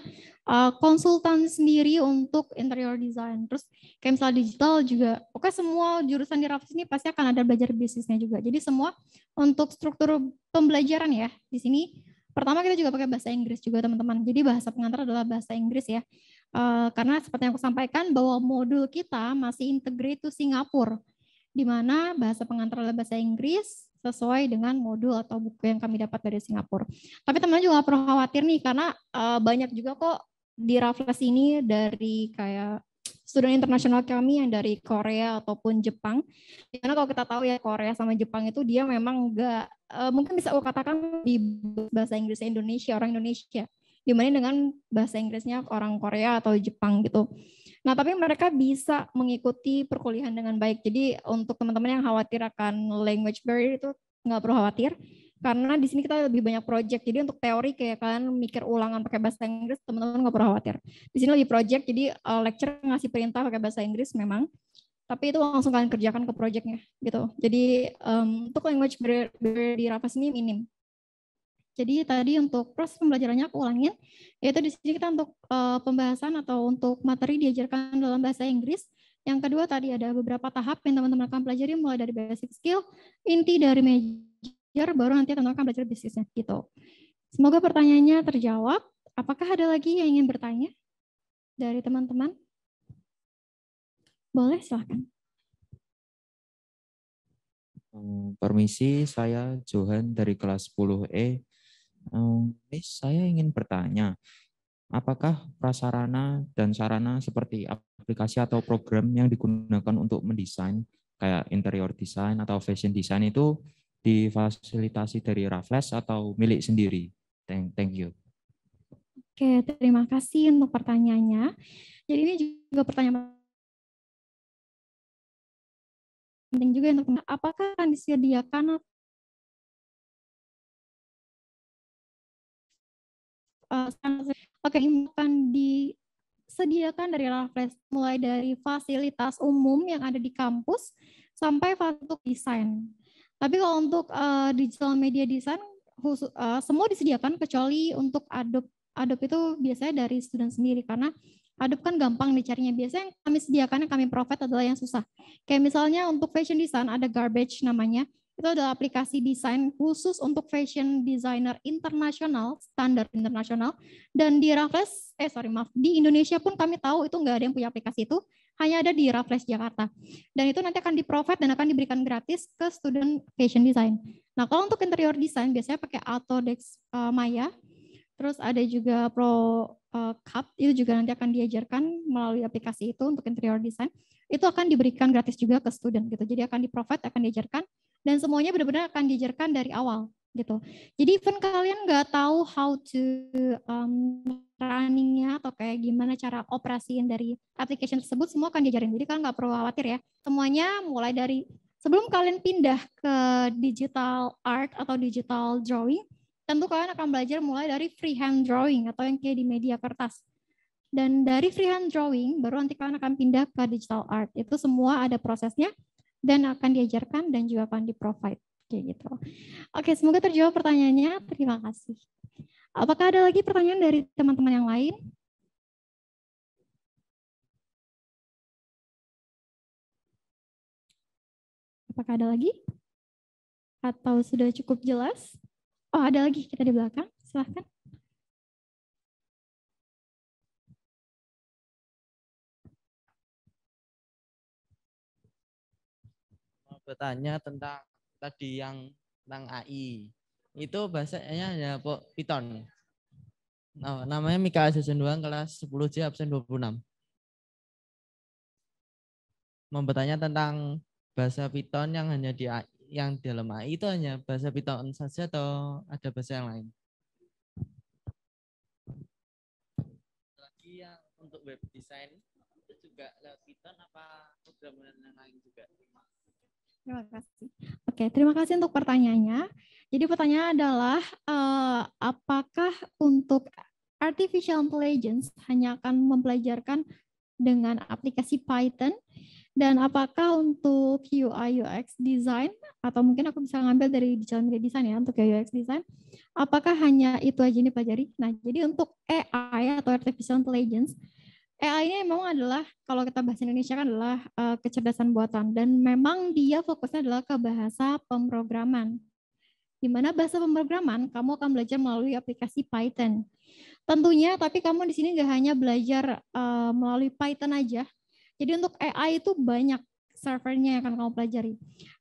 konsultan sendiri untuk interior design. Terus kayak misalnya digital juga, oke semua jurusan di Raffles ini pasti akan ada belajar bisnisnya juga. Jadi semua untuk struktur pembelajaran ya di sini. Pertama kita juga pakai bahasa Inggris juga teman-teman. Jadi bahasa pengantar adalah bahasa Inggris ya. Karena seperti yang aku sampaikan bahwa modul kita masih integrate to Singapura, di mana bahasa pengantar adalah bahasa Inggris sesuai dengan modul atau buku yang kami dapat dari Singapura. Tapi teman-teman juga gak perlu khawatir nih, karena banyak juga kok di Raffles ini dari kayak student internasional kami yang dari Korea ataupun Jepang. Karena kalau kita tahu ya Korea sama Jepang itu dia memang enggak, mungkin bisa aku katakan di bahasa Inggrisnya Indonesia, orang Indonesia, dibanding dengan bahasa Inggrisnya orang Korea atau Jepang gitu. Nah, tapi mereka bisa mengikuti perkuliahan dengan baik. Jadi untuk teman-teman yang khawatir akan language barrier itu nggak perlu khawatir, karena di sini kita lebih banyak project. Jadi untuk teori kayak kalian mikir ulangan pakai bahasa Inggris, teman-teman nggak perlu khawatir. Di sini lebih project, jadi lecturer ngasih perintah pakai bahasa Inggris memang, tapi itu langsung kalian kerjakan ke projectnya gitu. Jadi untuk language barrier di Raffles ini minim. Jadi tadi untuk proses pembelajarannya aku ulangin, yaitu di sini kita untuk pembahasan atau untuk materi diajarkan dalam bahasa Inggris. Yang kedua tadi ada beberapa tahap yang teman-teman akan pelajari, mulai dari basic skill, inti dari major, baru nanti teman-teman akan belajar bisnisnya gitu. Semoga pertanyaannya terjawab. Apakah ada lagi yang ingin bertanya dari teman-teman? Boleh, silahkan. Permisi, saya Johan dari kelas 10E. Miss, saya ingin bertanya, apakah prasarana dan sarana seperti aplikasi atau program yang digunakan untuk mendesain, kayak interior design atau fashion design itu difasilitasi dari Raffles atau milik sendiri? Thank you. Oke, terima kasih untuk pertanyaannya. Jadi ini juga pertanyaan penting juga untuk apakah akan disediakan akan disediakan dari Raffles, mulai dari fasilitas umum yang ada di kampus sampai untuk desain. Tapi kalau untuk digital media design semua disediakan kecuali untuk Adobe itu biasanya dari student sendiri, karena Adobe kan gampang dicarinya. Biasanya yang kami sediakan, yang kami provide adalah yang susah. Kayak misalnya untuk fashion design ada Garbage namanya. Itu adalah aplikasi desain khusus untuk fashion designer internasional, standar internasional. Dan di Raffles, di Indonesia pun kami tahu itu nggak ada yang punya aplikasi itu, hanya ada di Raffles Jakarta. Dan itu nanti akan di-provide dan akan diberikan gratis ke student fashion design. Nah, kalau untuk interior design biasanya pakai Autodesk Maya. Terus ada juga ProCap, itu juga nanti akan diajarkan melalui aplikasi itu untuk interior design. Itu akan diberikan gratis juga ke student gitu. Jadi akan di-provide, akan diajarkan, dan semuanya benar-benar akan diajarkan dari awal gitu. Jadi even kalian nggak tahu how to runningnya atau kayak gimana cara operasiin dari application tersebut, semua akan diajarin. Jadi kalian nggak perlu khawatir ya. Semuanya mulai dari sebelum kalian pindah ke digital art atau digital drawing, tentu kalian akan belajar mulai dari freehand drawing atau yang kayak di media kertas. Dan dari freehand drawing, baru nanti kalian akan pindah ke digital art. Itu semua ada prosesnya dan akan diajarkan dan juga akan di-provide. Kayak gitu. Oke, semoga terjawab pertanyaannya. Terima kasih. Apakah ada lagi pertanyaan dari teman-teman yang lain? Apakah ada lagi? Atau sudah cukup jelas? Oh, ada lagi kita di belakang. Silahkan. Mau bertanya tentang tadi yang tentang AI. Itu bahasanya ya Python. Nah, namanya Mika Season 2 kelas 10C absen 26. Mau bertanya tentang bahasa Python yang hanya di AI, yang dalam AI itu hanya bahasa Python saja atau ada bahasa yang lain? Lagi yang untuk web design itu juga lewat Python apa program yang lain juga? Terima kasih. Oke, terima kasih untuk pertanyaannya. Jadi pertanyaannya adalah apakah untuk artificial intelligence hanya akan mempelajarkan dengan aplikasi Python, dan apakah untuk UI UX design, atau mungkin aku bisa ngambil dari digital media design ya, untuk UI UX design, apakah hanya itu aja yang dipelajari? Nah, jadi untuk AI atau artificial intelligence, AI ini memang adalah, kalau kita bahasa Indonesia kan adalah kecerdasan buatan, dan memang dia fokusnya adalah ke bahasa pemrograman. Di mana bahasa pemrograman kamu akan belajar melalui aplikasi Python. Tentunya, tapi kamu di sini nggak hanya belajar melalui Python aja. Jadi untuk AI itu banyak servernya yang akan kamu pelajari.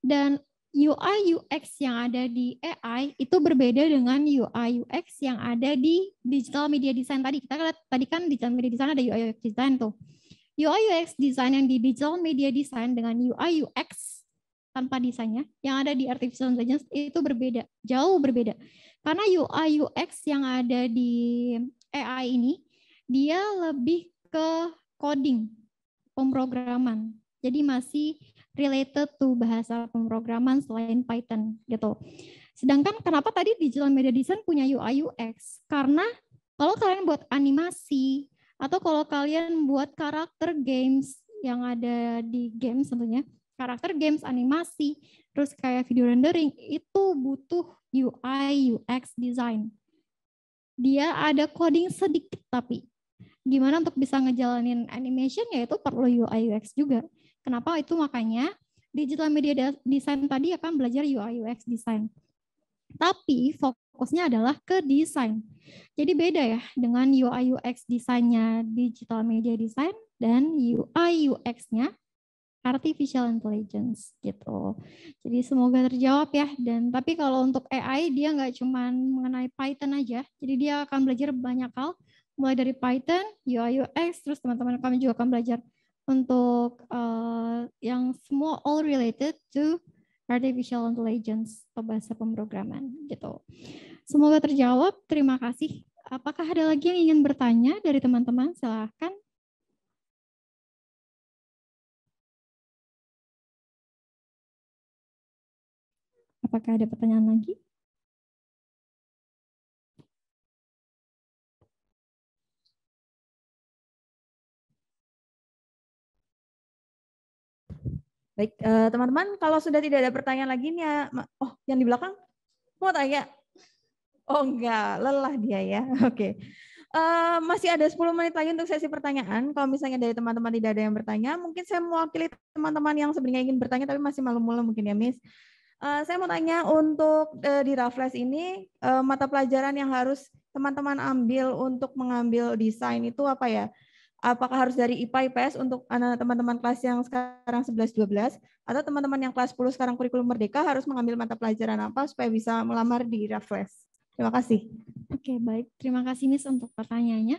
Dan UI UX yang ada di AI itu berbeda dengan UI UX yang ada di digital media design tadi. Kita lihat tadi kan digital media design ada UI UX design tuh. UI UX design yang di digital media design dengan UI UX tanpa desainnya yang ada di artificial intelligence itu berbeda, jauh berbeda. Karena UI UX yang ada di AI ini dia lebih ke coding, pemrograman. Jadi masih related to bahasa pemrograman selain Python gitu. Sedangkan kenapa tadi digital media design punya UI UX? Karena kalau kalian buat animasi atau kalau kalian buat karakter games yang ada di games tentunya, karakter games, animasi, terus kayak video rendering, itu butuh UI, UX design. Dia ada coding sedikit, tapi gimana untuk bisa ngejalanin animation, ya itu perlu UI, UX juga. Kenapa itu? Makanya digital media design tadi akan belajar UI, UX design. Tapi fokusnya adalah ke desain. Jadi beda ya dengan UI UX desainnya digital media design dan UI UX-nya artificial intelligence gitu. Jadi semoga terjawab ya. Dan tapi kalau untuk AI dia nggak cuma mengenai Python aja. Jadi dia akan belajar banyak hal mulai dari Python, UI UX, terus teman-teman kami juga akan belajar untuk yang semua all related to artificial intelligence atau bahasa pemrograman gitu. Semoga terjawab. Terima kasih. Apakah ada lagi yang ingin bertanya dari teman-teman? Silahkan. Apakah ada pertanyaan lagi? Baik, teman-teman, kalau sudah tidak ada pertanyaan lagi nih ya, oh yang di belakang mau tanya? Oh enggak, lelah dia ya. Oke. Masih ada 10 menit lagi untuk sesi pertanyaan. Kalau misalnya dari teman-teman tidak ada yang bertanya, mungkin saya mewakili teman-teman yang sebenarnya ingin bertanya tapi masih malu-malu mungkin ya, Miss. Saya mau tanya untuk di Raffles ini mata pelajaran yang harus teman-teman ambil untuk mengambil desain itu apa ya? Apakah harus dari IPA IPS untuk teman-teman kelas yang sekarang 11-12 atau teman-teman yang kelas 10 sekarang kurikulum merdeka harus mengambil mata pelajaran apa supaya bisa melamar di Raffles? Terima kasih. Oke, baik. Terima kasih Miss untuk pertanyaannya.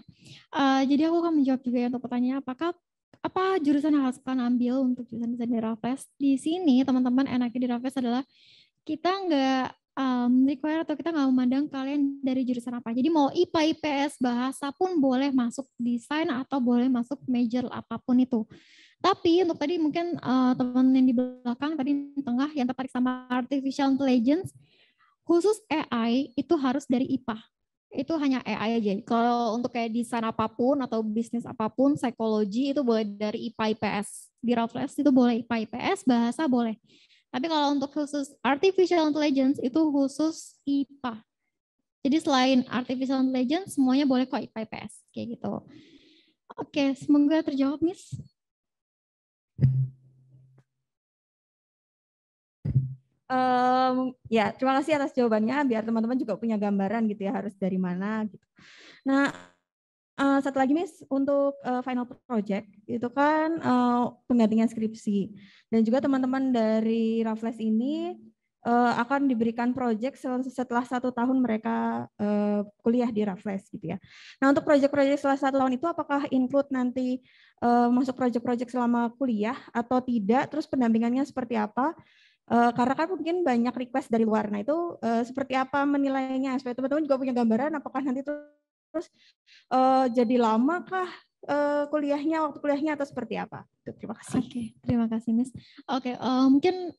Jadi aku akan menjawab juga ya untuk pertanyaan apa jurusan yang harus kalian ambil untuk jurusan desain di Raffles. Di sini teman-teman enaknya di Raffles adalah kita nggak require atau kita nggak memandang kalian dari jurusan apa. Jadi mau IPA, IPS, bahasa pun boleh masuk desain atau boleh masuk major apapun itu. Tapi untuk tadi mungkin teman yang di belakang, tadi di tengah yang tertarik sama artificial intelligence, khusus AI itu harus dari IPA. Itu hanya AI aja. Kalau untuk kayak desain apapun atau bisnis apapun, psikologi itu boleh dari IPA, IPS. Di Raffles itu boleh IPA, IPS, bahasa boleh. Tapi kalau untuk khusus artificial intelligence itu khusus IPA. Jadi selain artificial intelligence semuanya boleh kok IPA IPS kayak gitu. Oke, semoga terjawab, Miss. Ya, terima kasih atas jawabannya. Biar teman-teman juga punya gambaran gitu ya harus dari mana gitu. Nah, satu lagi Miss, untuk final project itu kan penggantian skripsi dan juga teman-teman dari Raffles ini akan diberikan project setelah 1 tahun mereka kuliah di Raffles gitu ya. Nah untuk project-project setelah 1 tahun itu apakah include nanti masuk project-project selama kuliah atau tidak? Terus pendampingannya seperti apa? Karena kan mungkin banyak request dari luar. Nah itu seperti apa menilainya? Supaya teman-teman juga punya gambaran apakah nanti terus jadi lama kah kuliahnya, waktu kuliahnya atau seperti apa? Terima kasih. Oke, terima kasih Miss. Oke, mungkin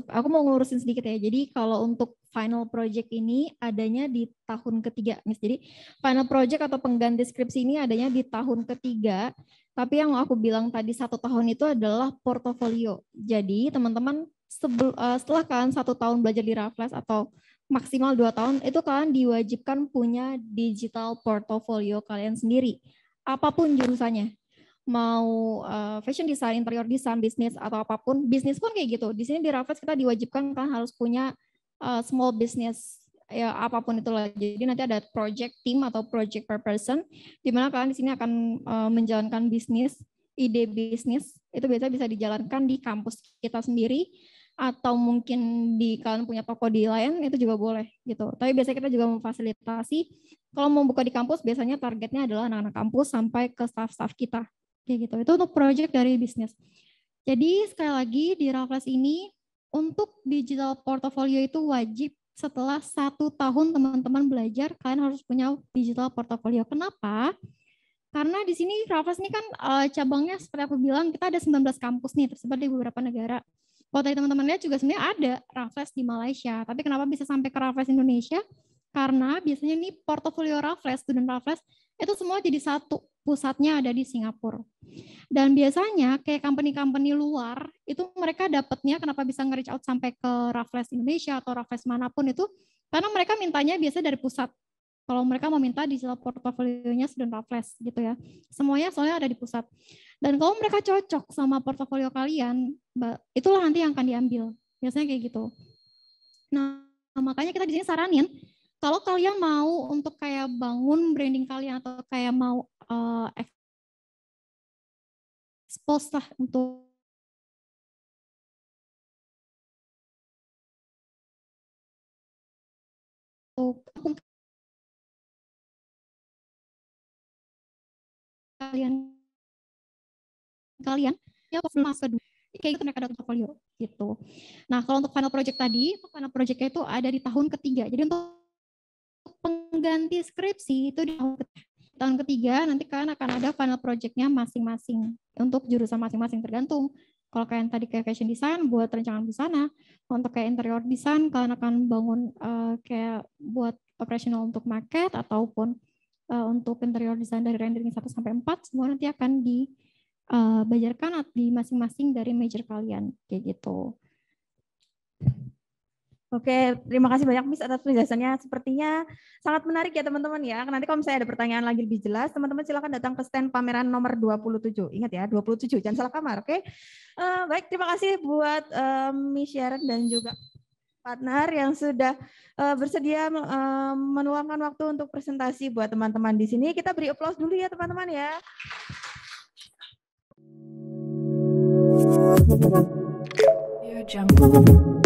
aku mau ngurusin sedikit ya. Jadi kalau untuk final project ini adanya di tahun ketiga, Miss. Jadi final project atau pengganti skripsi ini adanya di tahun ketiga. Tapi yang aku bilang tadi 1 tahun itu adalah portofolio. Jadi teman-teman setelah kalian 1 tahun belajar di Raffles atau maksimal 2 tahun, itu kalian diwajibkan punya digital portfolio kalian sendiri. Apapun jurusannya. Mau fashion design, interior design, bisnis atau apapun, bisnis pun kayak gitu. Di sini di Raffles kita diwajibkan kan harus punya small business ya apapun itulah. Jadi nanti ada project team atau project per person di mana kalian di sini akan menjalankan bisnis, ide bisnis itu biasanya bisa dijalankan di kampus kita sendiri atau mungkin di kalian punya toko di lain itu juga boleh gitu. Tapi biasanya kita juga memfasilitasi kalau mau buka di kampus biasanya targetnya adalah anak-anak kampus sampai ke staff-staff kita. Kayak gitu. Itu untuk project dari bisnis. Jadi sekali lagi di Raffles ini untuk digital portfolio itu wajib setelah 1 tahun teman-teman belajar kalian harus punya digital portfolio. Kenapa? Karena di sini Raffles ini kan cabangnya seperti aku bilang kita ada 19 kampus nih tersebar di beberapa negara. Kalau tadi teman-teman lihat juga sebenarnya ada Raffles di Malaysia. Tapi kenapa bisa sampai ke Raffles Indonesia? Karena biasanya nih portofolio Raffles, student Raffles itu semua jadi satu. pusatnya ada di Singapura. Dan biasanya kayak company-company luar itu mereka dapatnya kenapa bisa nge-reach out sampai ke Raffles Indonesia atau Raffles manapun itu karena mereka mintanya biasa dari pusat. Kalau mereka mau minta digital portofolionya student Raffles gitu ya. Semuanya soalnya ada di pusat. Dan kalau mereka cocok sama portofolio kalian, itulah nanti yang akan diambil. Biasanya kayak gitu. Nah, makanya kita di sini saranin kalau kalian mau untuk kayak bangun branding kalian atau kayak mau expose lah untuk kalian ya masuk kedua kayak gitu mereka ada portfolio gitu. Nah kalau untuk final project tadi, final projectnya itu ada di tahun ketiga. Jadi untuk pengganti skripsi itu di tahun ketiga nanti kalian akan ada final projectnya masing-masing untuk jurusan masing-masing tergantung. Kalau kalian tadi kayak fashion design buat rencangan busana, untuk kayak interior design kalian akan bangun kayak buat operational untuk market ataupun untuk interior design dari rendering 1 sampai 4 semua nanti akan dibajarkan di masing-masing dari major kalian kayak gitu. Oke, terima kasih banyak Miss atas penjelasannya. Sepertinya sangat menarik ya teman-teman ya. Nanti kalau misalnya ada pertanyaan lagi lebih jelas, teman-teman silakan datang ke stand pameran nomor 27. Ingat ya, 27, jangan salah kamar, oke? Baik, terima kasih buat Miss Sharon dan juga partner yang sudah bersedia meluangkan waktu untuk presentasi buat teman-teman di sini. Kita beri aplaus dulu ya teman-teman ya. Jungle.